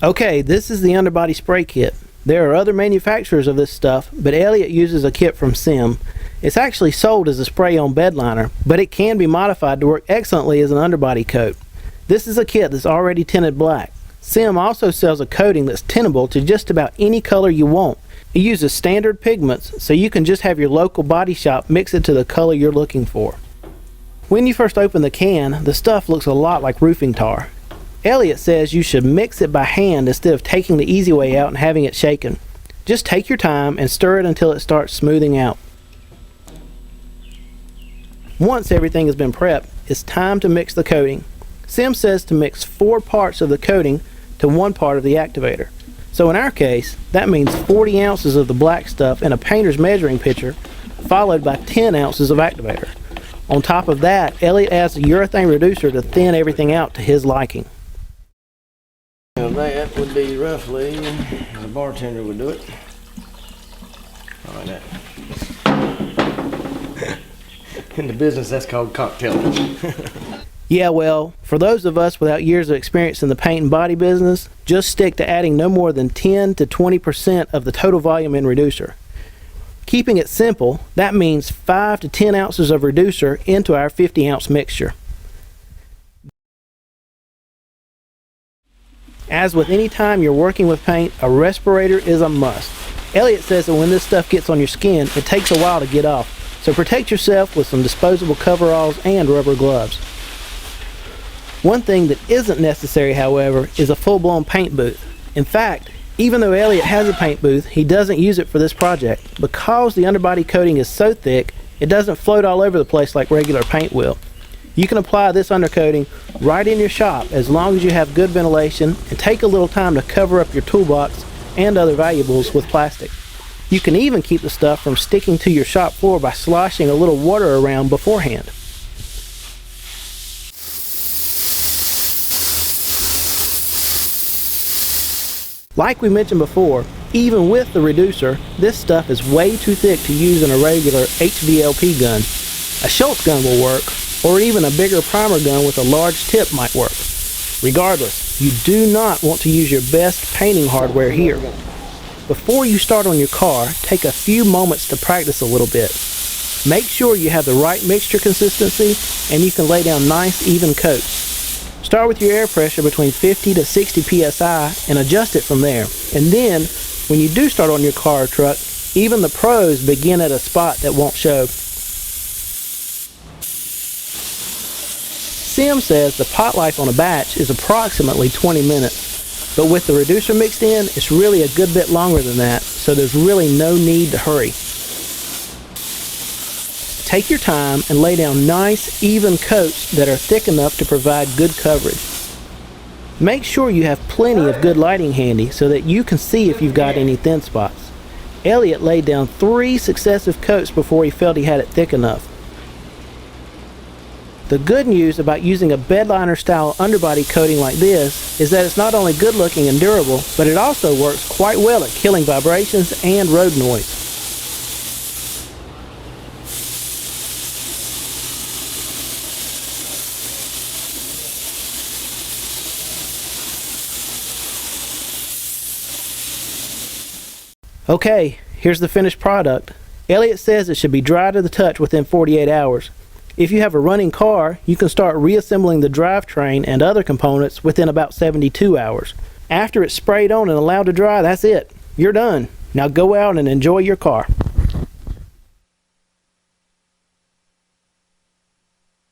Okay, this is the Underbody spray kit. There are other manufacturers of this stuff, but Elliott uses a kit from Sim. It's actually sold as a spray-on bed liner, but it can be modified to work excellently as an underbody coat. This is a kit that's already tinted black. Sim also sells a coating that's tintable to just about any color you want. It uses standard pigments, so you can just have your local body shop mix it to the color you're looking for. When you first open the can, the stuff looks a lot like roofing tar. Elliott says you should mix it by hand instead of taking the easy way out and having it shaken. Just take your time and stir it until it starts smoothing out. Once everything has been prepped, it's time to mix the coating. Sim says to mix 4 parts of the coating to 1 part of the activator. So in our case, that means 40 ounces of the black stuff in a painter's measuring pitcher, followed by 10 ounces of activator. On top of that, Elliott adds a urethane reducer to thin everything out to his liking. Now that would be roughly, the bartender would do it. Like that. In the business, that's called cocktailing. Yeah, well, for those of us without years of experience in the paint and body business, just stick to adding no more than 10 to 20% of the total volume in reducer. Keeping it simple, that means 5 to 10 ounces of reducer into our 50-ounce mixture. As with any time you're working with paint, a respirator is a must. Elliott says that when this stuff gets on your skin, it takes a while to get off, so protect yourself with some disposable coveralls and rubber gloves. One thing that isn't necessary, however, is a full-blown paint booth. In fact, even though Elliott has a paint booth, he doesn't use it for this project. Because the underbody coating is so thick, it doesn't float all over the place like regular paint will. You can apply this undercoating right in your shop as long as you have good ventilation and take a little time to cover up your toolbox and other valuables with plastic. You can even keep the stuff from sticking to your shop floor by sloshing a little water around beforehand. Like we mentioned before, even with the reducer, this stuff is way too thick to use in a regular HVLP gun. A Schultz gun will work, or even a bigger primer gun with a large tip might work. Regardless, you do not want to use your best painting hardware here. Before you start on your car, take a few moments to practice a little bit. Make sure you have the right mixture consistency and you can lay down nice even coats. Start with your air pressure between 50 to 60 psi and adjust it from there. And then, when you do start on your car or truck, even the pros begin at a spot that won't show. Sim says the pot life on a batch is approximately 20 minutes, but with the reducer mixed in, it's really a good bit longer than that, so there's really no need to hurry. Take your time and lay down nice, even coats that are thick enough to provide good coverage. Make sure you have plenty of good lighting handy so that you can see if you've got any thin spots. Elliott laid down 3 successive coats before he felt he had it thick enough. The good news about using a bedliner style underbody coating like this is that it's not only good looking and durable, but it also works quite well at killing vibrations and road noise. Okay, here's the finished product. Elliott says it should be dry to the touch within 48 hours. If you have a running car, you can start reassembling the drivetrain and other components within about 72 hours. After it's sprayed on and allowed to dry, that's it. You're done. Now go out and enjoy your car.